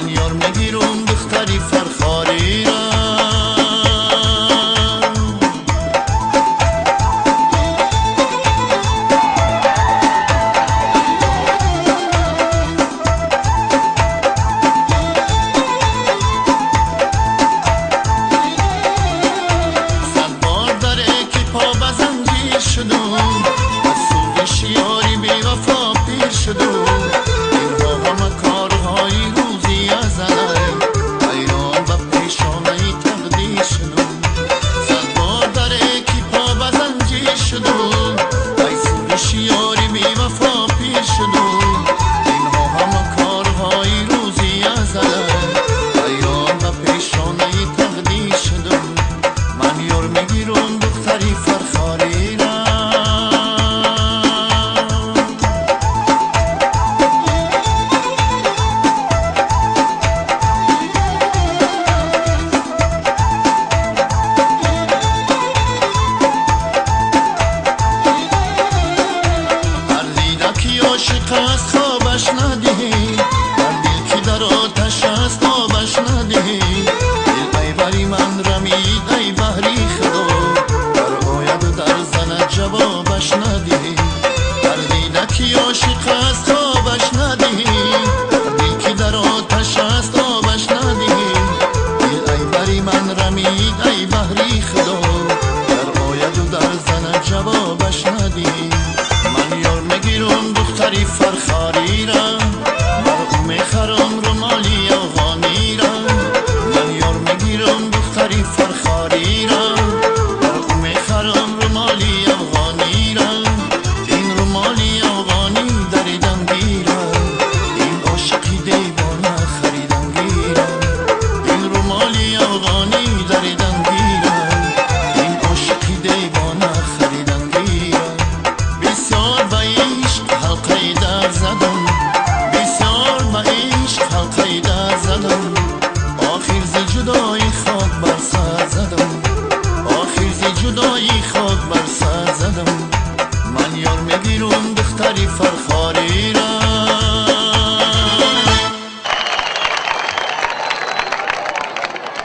من یار میگیرم دختری فرخاری را. صد بار داره که پا به زنجیر شدم، از سوزش یاری بی وفا پیر شدم. اینها همه کارهای روزی ازلم، حیران و پیشانه تقدیر شدم. صد بار داره که پا به زنجیر شدم، از سوزش یاری بی وفا پیر شدم. اینها همه کارهای روزی ازلم، حیران و پیشانه تقدیر شدم. من یار میگیرم دختری فرخاری را. هر دیدکی عاشق است خوابش ندهی، هر دل که در آتش است آبش ندهی. دل ای بری من رمید ای بحری خدا، در آید و در زند جوابش ندهی. هر دیدکی عاشق است خوابش ندهی، هر دل که در آتش است آبش ندهی. دل ای بری من رمید ای بحری خدا، در آید و در زند جوابش ندهی. من یار میگیرم دختری فرخاری را، بر او میخرم رومالی افغانی را. من یار میگیرم دختری فرخاری را، بر او میخرم رومالی افغانی را. این رومالی افغانی دریدم گیرم، این عاشقی دیوانه خریدم گیرم. این رومالی افغانی دریدم گیرم، این عاشقی دیوانه خریدم گیرم. بسیار به عشق حلقه در زدم، بسیار به عشق حلقه در زدم. آخر ز جدایی خاک بر سر زدم، آخر ز جدایی خاک بر سر زدم. من یار میگیرم دختری فرخاری